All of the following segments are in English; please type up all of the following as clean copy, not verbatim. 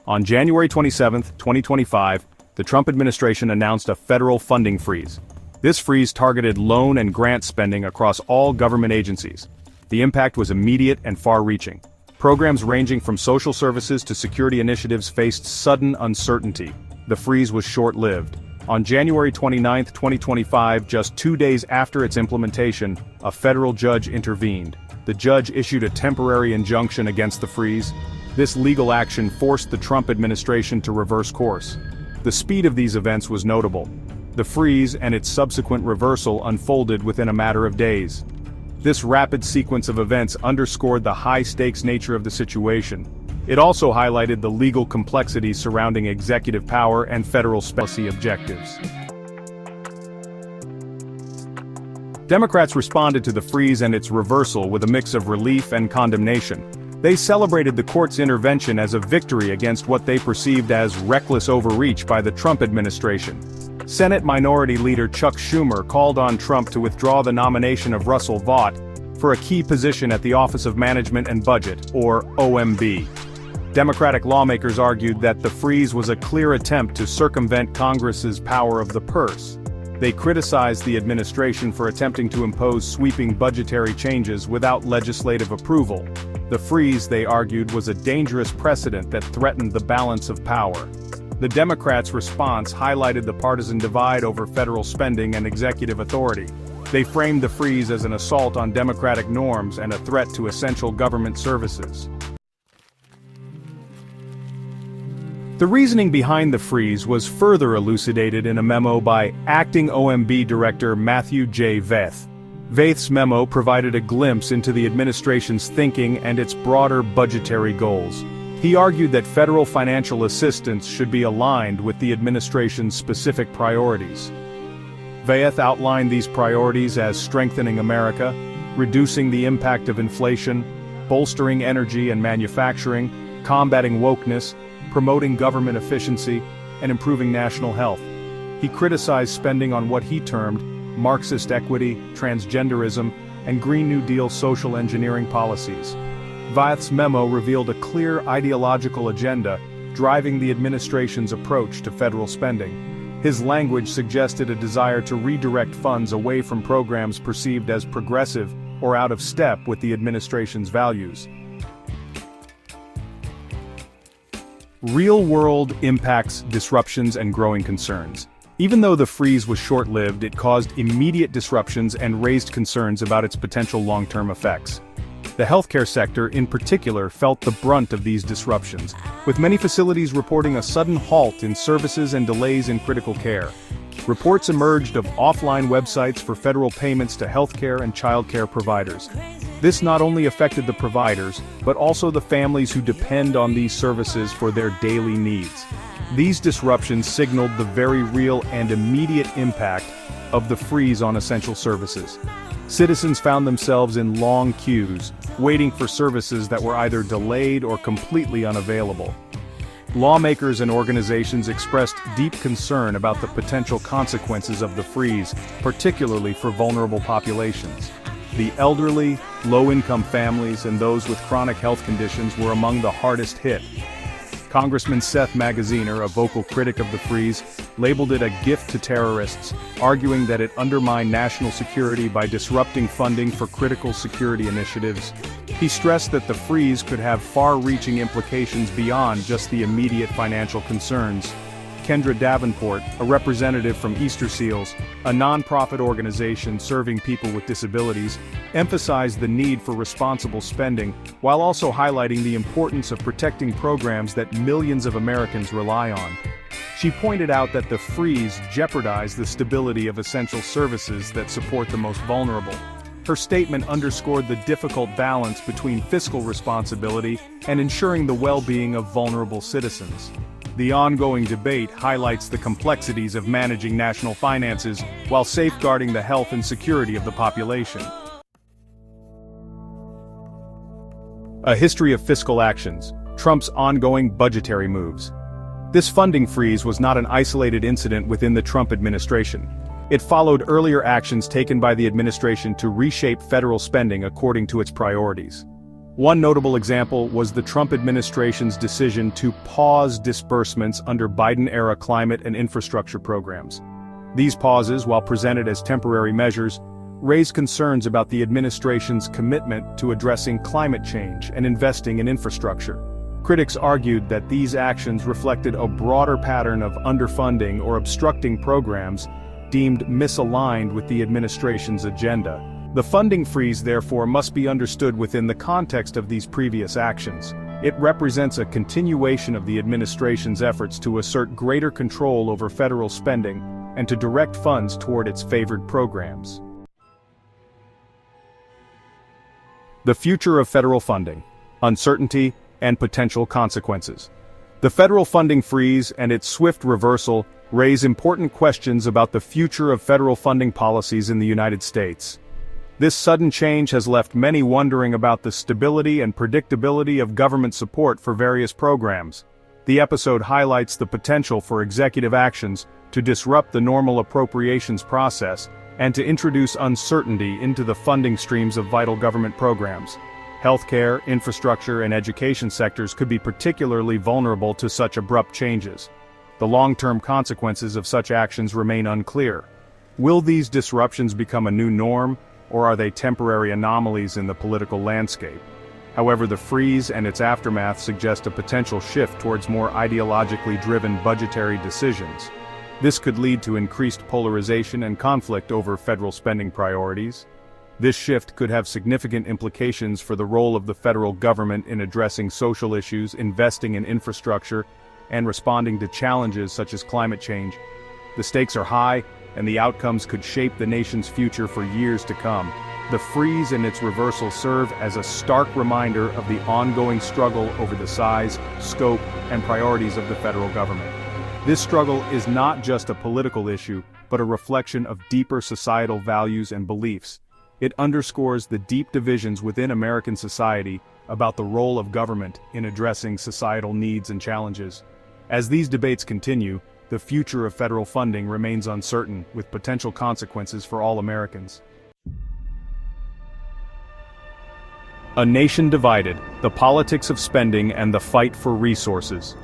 On January 27, 2025, the Trump administration announced a federal funding freeze. This freeze targeted loan and grant spending across all government agencies. The impact was immediate and far-reaching. Programs ranging from social services to security initiatives faced sudden uncertainty. The freeze was short-lived. On January 29, 2025, just 2 days after its implementation, a federal judge intervened. The judge issued a temporary injunction against the freeze. This legal action forced the Trump administration to reverse course. The speed of these events was notable. The freeze and its subsequent reversal unfolded within a matter of days. This rapid sequence of events underscored the high-stakes nature of the situation. It also highlighted the legal complexities surrounding executive power and federal policy objectives. Democrats responded to the freeze and its reversal with a mix of relief and condemnation. They celebrated the court's intervention as a victory against what they perceived as reckless overreach by the Trump administration. Senate Minority Leader Chuck Schumer called on Trump to withdraw the nomination of Russell Vought for a key position at the Office of Management and Budget, or OMB. Democratic lawmakers argued that the freeze was a clear attempt to circumvent Congress's power of the purse. They criticized the administration for attempting to impose sweeping budgetary changes without legislative approval. The freeze, they argued, was a dangerous precedent that threatened the balance of power. The Democrats' response highlighted the partisan divide over federal spending and executive authority. They framed the freeze as an assault on democratic norms and a threat to essential government services. The reasoning behind the freeze was further elucidated in a memo by Acting OMB Director Matthew J. Vaith. Vaith's memo provided a glimpse into the administration's thinking and its broader budgetary goals. He argued that federal financial assistance should be aligned with the administration's specific priorities. Vaith outlined these priorities as strengthening America, reducing the impact of inflation, bolstering energy and manufacturing, combating wokeness, promoting government efficiency, and improving national health. He criticized spending on what he termed Marxist equity, transgenderism, and Green New Deal social engineering policies. Vaith's memo revealed a clear ideological agenda driving the administration's approach to federal spending. His language suggested a desire to redirect funds away from programs perceived as progressive or out of step with the administration's values. Real-world impacts, disruptions, and growing concerns. Even though the freeze was short-lived, it caused immediate disruptions and raised concerns about its potential long-term effects. The healthcare sector, in particular, felt the brunt of these disruptions, with many facilities reporting a sudden halt in services and delays in critical care. Reports emerged of offline websites for federal payments to healthcare and childcare providers. This not only affected the providers, but also the families who depend on these services for their daily needs. These disruptions signaled the very real and immediate impact of the freeze on essential services. Citizens found themselves in long queues, waiting for services that were either delayed or completely unavailable. Lawmakers and organizations expressed deep concern about the potential consequences of the freeze, particularly for vulnerable populations. The elderly, low-income families, and those with chronic health conditions were among the hardest hit. Congressman Seth Magaziner, a vocal critic of the freeze, labeled it a gift to terrorists, arguing that it undermined national security by disrupting funding for critical security initiatives. He stressed that the freeze could have far-reaching implications beyond just the immediate financial concerns. Kendra Davenport, a representative from Easter Seals, a nonprofit organization serving people with disabilities, emphasized the need for responsible spending, while also highlighting the importance of protecting programs that millions of Americans rely on. She pointed out that the freeze jeopardized the stability of essential services that support the most vulnerable. Her statement underscored the difficult balance between fiscal responsibility and ensuring the well-being of vulnerable citizens. The ongoing debate highlights the complexities of managing national finances while safeguarding the health and security of the population. A history of fiscal actions, Trump's ongoing budgetary moves. This funding freeze was not an isolated incident within the Trump administration. It followed earlier actions taken by the administration to reshape federal spending according to its priorities. One notable example was the Trump administration's decision to pause disbursements under Biden-era climate and infrastructure programs. These pauses, while presented as temporary measures, raise concerns about the administration's commitment to addressing climate change and investing in infrastructure. Critics argued that these actions reflected a broader pattern of underfunding or obstructing programs deemed misaligned with the administration's agenda. The funding freeze, therefore, must be understood within the context of these previous actions. It represents a continuation of the administration's efforts to assert greater control over federal spending and to direct funds toward its favored programs. The future of federal funding, uncertainty, and potential consequences. The federal funding freeze and its swift reversal raise important questions about the future of federal funding policies in the United States. This sudden change has left many wondering about the stability and predictability of government support for various programs. The episode highlights the potential for executive actions to disrupt the normal appropriations process and to introduce uncertainty into the funding streams of vital government programs. Healthcare, infrastructure, and education sectors could be particularly vulnerable to such abrupt changes. The long-term consequences of such actions remain unclear. Will these disruptions become a new norm, or are they temporary anomalies in the political landscape? However, the freeze and its aftermath suggest a potential shift towards more ideologically driven budgetary decisions. This could lead to increased polarization and conflict over federal spending priorities. This shift could have significant implications for the role of the federal government in addressing social issues, investing in infrastructure, and responding to challenges such as climate change. The stakes are high, and the outcomes could shape the nation's future for years to come. The freeze and its reversal serve as a stark reminder of the ongoing struggle over the size, scope, and priorities of the federal government. This struggle is not just a political issue, but a reflection of deeper societal values and beliefs. It underscores the deep divisions within American society about the role of government in addressing societal needs and challenges. As these debates continue, the future of federal funding remains uncertain, with potential consequences for all Americans. A nation divided, the politics of spending and the fight for resources.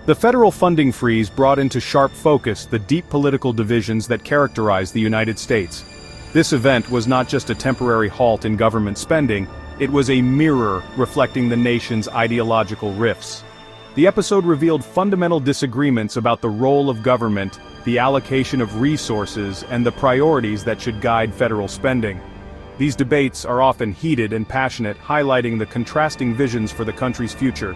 The federal funding freeze brought into sharp focus the deep political divisions that characterize the United States. This event was not just a temporary halt in government spending, it was a mirror reflecting the nation's ideological rifts. The episode revealed fundamental disagreements about the role of government, the allocation of resources, and the priorities that should guide federal spending. These debates are often heated and passionate, highlighting the contrasting visions for the country's future.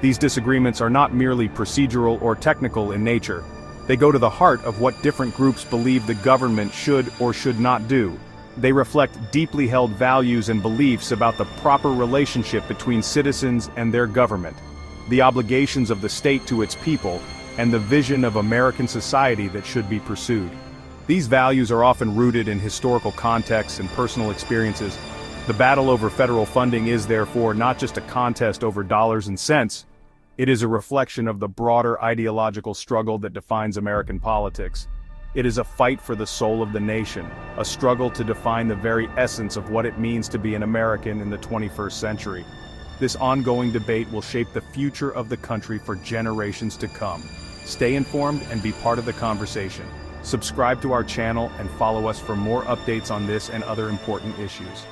These disagreements are not merely procedural or technical in nature. They go to the heart of what different groups believe the government should or should not do. They reflect deeply held values and beliefs about the proper relationship between citizens and their government, the obligations of the state to its people, and the vision of American society that should be pursued. These values are often rooted in historical contexts and personal experiences. The battle over federal funding is therefore not just a contest over dollars and cents. It is a reflection of the broader ideological struggle that defines American politics. It is a fight for the soul of the nation, a struggle to define the very essence of what it means to be an American in the 21st century. This ongoing debate will shape the future of the country for generations to come. Stay informed and be part of the conversation. Subscribe to our channel and follow us for more updates on this and other important issues.